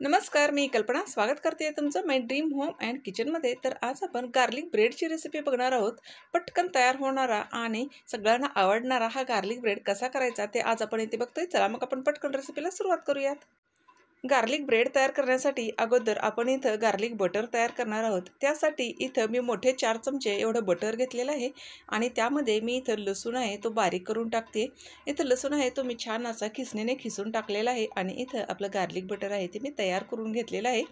नमस्कार, मी कल्पना स्वागत करते तुमचं माय ड्रीम होम अँड किचनमध्ये। तर आज आपण गार्लिक ब्रेडची रेसिपी बघणार आहोत। पटकन तयार होणारा आणि सगळ्यांना आवडणारा हा गार्लिक ब्रेड कसा करायचा ते आज आपण इथे बघतोय। चला मग आपण पटकन रेसिपीला सुरुवात करूयात। गार्लिक ब्रेड तयार करण्यासाठी अगोदर आपण इथं गार्लिक बटर तयार करणार आहोत। त्यासाठी इथं मी मोठे 4 चमचे एवढं बटर घेतलेलं आहे आणि त्यामध्ये मी इथं लसूण आहे तो बारीक करून टाकते। इथं लसूण आहे तो मी छान असा खिसणीने खिसून टाकलेला आहे आणि इथं आपलं गार्लिक बटर आहे ते मी तयार करून घेतलेलं आहे।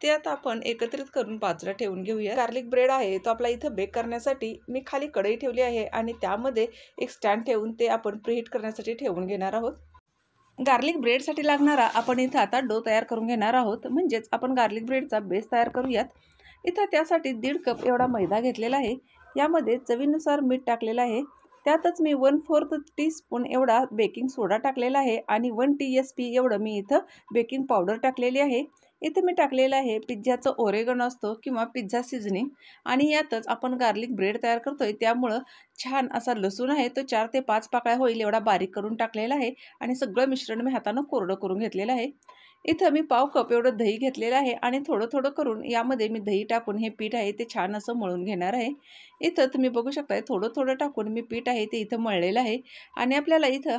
ते आता आपण एकत्रित करून बाजूला ठेवून घेऊया। गार्लिक ब्रेड आहे तो आपला इथं बेक करण्यासाठी मी खाली कढई ठेवली आहे आणि त्यामध्ये एक स्टँड ठेवून ते आपण प्रीहीट करण्यासाठी ठेवून घेणार आहोत। गार्लिक ब्रेडसाठी लागणारा आपण इथं आता डो तयार करून घेणार आहोत, म्हणजेच आपण गार्लिक ब्रेडचा बेस तयार करूयात। इथं त्यासाठी 1.5 कप एवढा मैदा घेतलेला आहे। यामध्ये चवीनुसार मीठ टाकलेलं आहे। त्यातच मी 1/4 टीस्पून एवढा बेकिंग सोडा टाकलेला आहे आणि 1 TSP एवढं मी इथं बेकिंग पावडर टाकलेली आहे। इथं मी टाकलेलं आहे पिझ्झाचं ओरेगन असतो किंवा पिझ्झा सीझनिंग आणि यातच आपण गार्लिक ब्रेड तयार करतोय त्यामुळं छान असा लसूण आहे तो 4 ते 5 पाकळ्या होईल एवढा बारीक करून टाकलेला आहे आणि सगळं मिश्रण मी हाताने कोरडं करून घेतलेलं आहे। इथं मी पाव कप एवढं दही घेतलेलं आहे आणि थोडं थोडं करून यामध्ये मी दही टाकून हे पीठ आहे ते छान असं मळून घेणार आहे। इथं तुम्ही बघू शकता थोडं थोडं टाकून मी पीठ आहे ते इथं मळलेलं आहे आणि आपल्याला इथं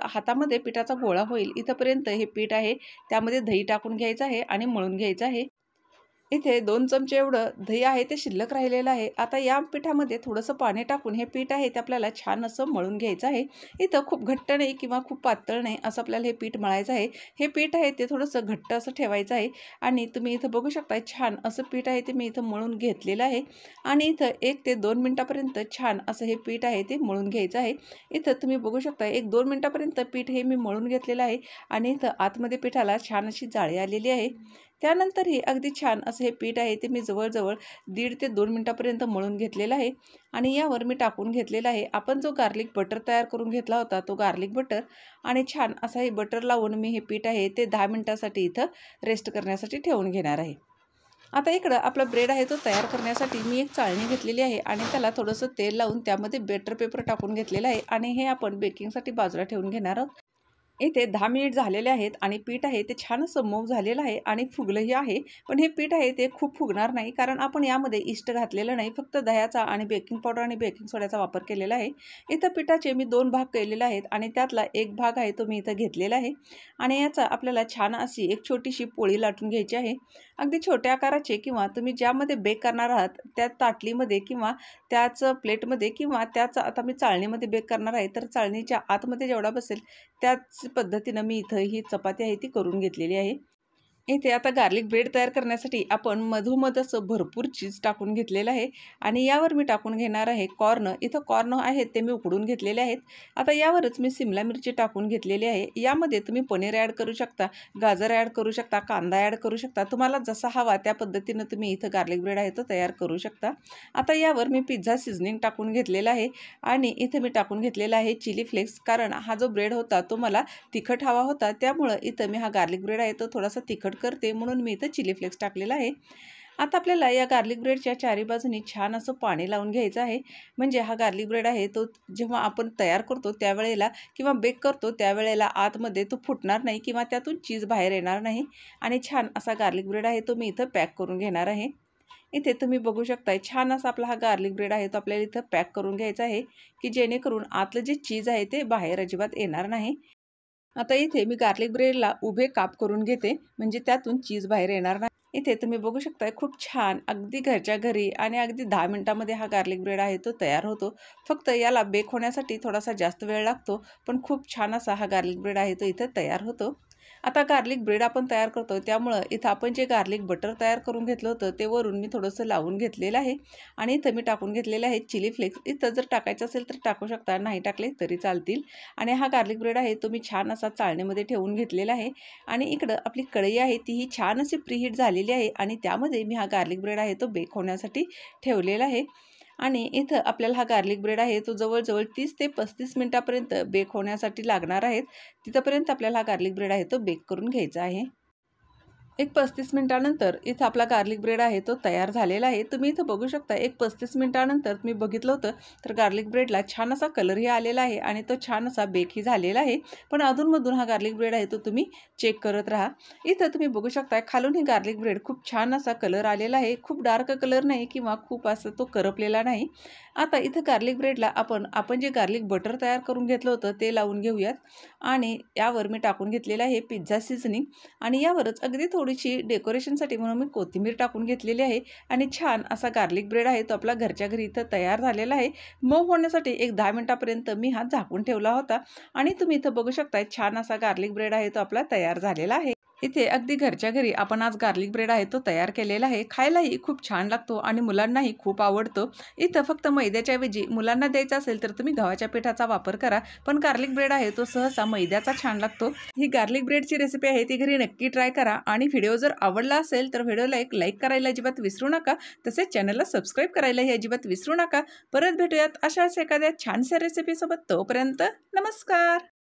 हातामध्ये पिठाचा गोळा होईल इथपर्यंत हे पीठ आहे त्यामध्ये दही टाकून घ्यायचं आहे आणि मळून घ्यायचं आहे। इथे 2 चमचे एवढं दही आहे ते शिल्लक राहिलेलं आहे। आता या पिठामध्ये थोडंसं पाणी टाकून हे पीठ आहे ते आपल्याला छान असं मळून घ्यायचं आहे। इथं खूप घट्ट नाही किंवा खूप पातळ नाही असं आपल्याला हे पीठ मळायचं आहे। हे पीठ आहे ते थोडंसं घट्ट असं ठेवायचं आहे आणि तुम्ही इथं बघू शकता छान असं पीठ आहे ते मी इथं मळून घेतलेलं आहे आणि इथं 1 ते 2 मिनिटापर्यंत छान असं हे पीठ आहे ते मळून घ्यायचं आहे। इथं तुम्ही बघू शकता 1-2 मिनिटापर्यंत पीठ हे मी मळून घेतलेलं आहे आणि इथं आतमध्ये पिठाला छान अशी जाळी आलेली आहे। त्यानंतर हे अगदी छान असं हे पीठ आहे ते मी जवळजवळ 1.5 ते 2 मिनिटापर्यंत मळून घेतलेलं आहे आणि यावर मी टाकून घेतलेला आहे आपण जो गार्लिक बटर तयार करून घेतला होता तो गार्लिक बटर आणि छान असा हे बटर लावून मी हे पीठ आहे ते 10 मिनिटासाठी इथं रेस्ट करण्यासाठी ठेवून घेणार आहे। आता इकडं आपला ब्रेड आहे तो तयार करण्यासाठी मी एक चाळणी घेतलेली आहे आणि त्याला थोडंसं तेल लावून त्यामध्ये बटर पेपर टाकून घेतलेलं आहे आणि हे आपण बेकिंगसाठी बाजूला ठेवून घेणार आहोत। इथे 10 मिनिट झालेले आहेत आणि पीठ आहे ते छान असं मऊ झालेलं आहे आणि फुगलंही आहे, पण हे पीठ आहे ते खूप फुगणार नाही कारण आपण यामध्ये यीस्ट घातलेलं नाही, फक्त दह्याचा आणि बेकिंग पावडर आणि बेकिंग सोड्याचा वापर केलेला आहे। इथं पिठाचे मी 2 भाग केलेले आहेत आणि त्यातला एक भाग आहे तो मी इथं घेतलेला आहे आणि याचा आपल्याला छान अशी एक छोटीशी पोळी लाटून घ्यायची आहे। अगदी छोट्या आकाराचे किंवा तुम्ही ज्यामध्ये बेक करणार आहात त्या ताटलीमध्ये किंवा त्याच प्लेटमध्ये किंवा त्याच आता मी चाळणीमध्ये बेक करणार आहे तर चाळणीच्या आतमध्ये जेवढा बसेल त्याच पद्धतीनं मी इथं ही चपाती आहे ती करून घेतलेली आहे। इथे आता गार्लिक ब्रेड तयार करण्यासाठी आपण मधोमध असं भरपूर चीज टाकून घेतलेलं आहे आणि यावर मी टाकून घेणार आहे कॉर्न। इथं कॉर्न आहेत ते मी उकडून घेतलेले आहेत। आता यावरच मी शिमला मिरची टाकून घेतलेली आहे। यामध्ये तुम्ही पनीर ॲड करू शकता, गाजर ॲड करू शकता, कांदा ॲड करू शकता, तुम्हाला जसा हवा त्या पद्धतीनं तुम्ही इथं गार्लिक ब्रेड आहे तो तयार करू शकता। आता यावर मी पिझ्झा सीझनिंग टाकून घेतलेला आहे आणि इथे मी टाकून घेतलेला आहे चिली फ्लेक्स, कारण हा जो ब्रेड होता तो मला तिखट हवा होता त्यामुळं इथं मी हा गार्लिक ब्रेड आहे तो थोडासा तिखट करते म्हणून मी इथं चिली फ्लेक्स टाकलेला आहे। आता आपल्याला या गार्लिक ब्रेडच्या चारी बाजूनी छान असं पाणी लावून घ्यायचं आहे, म्हणजे हा गार्लिक ब्रेड आहे तो जेव्हा आपण तयार करतो त्यावेळेला किंवा बेक करतो त्यावेळेला आतमध्ये तो फुटणार नाही किंवा त्यातून चीज बाहेर येणार नाही आणि छान असा गार्लिक ब्रेड आहे तो मी इथं पॅक करून घेणार आहे। इथे तुम्ही बघू शकताय छान असा आपला हा गार्लिक ब्रेड आहे तो आपल्याला इथं पॅक करून घ्यायचा आहे की जेणेकरून आतलं जे चीज आहे ते बाहेर अजिबात येणार नाही। आता इथे मी गार्लिक ब्रेडला उभे काप करून घेते म्हणजे त्यातून चीज बाहेर येणार नाही। इथे तुम्ही बघू शकताय खूप छान अगदी घरच्या घरी आणि अगदी 10 मिनिटांमध्ये हा गार्लिक ब्रेड आहे तो तयार होतो। फक्त याला बेक होण्यासाठी थोडासा जास्त वेळ लागतो, पण खूप छान असा हा गार्लिक ब्रेड आहे तो इथं तयार होतो। आता गार्लिक ब्रेड आपण तयार करतो त्यामुळं इथं आपण जे गार्लिक बटर तयार करून घेतलं होतं ते वरून मी थोडंसं लावून घेतलेलं आहे आणि इथं मी टाकून घेतलेलं आहे चिली फ्लेक्स। इथं जर टाकायचं असेल तर टाकू शकता, नाही टाकले तरी चालतील। आणि हा गार्लिक ब्रेड आहे तो मी छान असा चाळणीमध्ये ठेवून घेतलेला आहे आणि इकडं आपली कढई आहे तीही छान अशी प्रीहीट झालेली आहे आणि त्यामध्ये मी हा गार्लिक ब्रेड आहे तो बेक होण्यासाठी ठेवलेला आहे आणि इथं आपल्याला हा गार्लिक ब्रेड आहे तो जवळजवळ 30 ते 35 मिनिटापर्यंत बेक होण्यासाठी लागणार आहेत। तिथपर्यंत आपल्याला हा गार्लिक ब्रेड आहे तो बेक करून घ्यायचा आहे। एक 35 मिनिटानंतर इथं आपला गार्लिक ब्रेड आहे तो तयार झालेला आहे। तुम्ही इथं बघू शकता एक 35 मिनिटानंतर मी बघितलं होतं तर गार्लिक ब्रेडला छान असा कलरही आलेला आहे आणि तो छान असा बेकही झालेला आहे। पण अधूनमधून हा गार्लिक ब्रेड आहे तो तुम्ही चेक करत राहा। इथं तुम्ही बघू शकता खालून ही गार्लिक ब्रेड खूप छान असा कलर आलेला आहे, खूप डार्क कलर नाही किंवा खूप असं तो करपलेला नाही। आता इथं गार्लिक ब्रेडला आपण जे गार्लिक बटर तयार करून घेतलं होतं ते लावून घेऊयात आणि यावर मी टाकून घेतलेलं आहे पिझ्झा सीझनिंग आणि यावरच अगदी थोडीशी डेकोरेशनसाठी म्हणून मी कोथिंबीर टाकून घेतलेली आहे आणि छान असा गार्लिक ब्रेड आहे तो आपला घरच्या घरी इथं तयार झालेला आहे। मऊ होण्यासाठी एक 10 मिनिटापर्यंत मी हा झाकून ठेवला होता आणि तुम्ही इथं बघू शकता छान असा गार्लिक ब्रेड आहे तो आपला तयार झालेला आहे। इथे अगदी घरच्या घरी आपण आज गार्लिक ब्रेड आहे तो तयार केलेला आहे। खायलाही खूप छान लागतो आणि मुलांनाही खूप आवडतो। इथं फक्त मैद्याच्या ऐवजी मुलांना द्यायचा असेल तर तुम्ही गव्हाच्या पिठाचा वापर करा, पण गार्लिक ब्रेड आहे तो सहसा मैद्याचा छान लागतो। ही गार्लिक ब्रेडची रेसिपी आहे ती घरी नक्की ट्राय करा आणि व्हिडिओ जर आवडला असेल तर व्हिडिओला एक लाईक करायला अजिबात विसरू नका, तसेच चॅनलला सबस्क्राईब करायलाही अजिबात विसरू नका। परत भेटूयात अशाच एखाद्या छानशा रेसिपीसोबत, तोपर्यंत नमस्कार।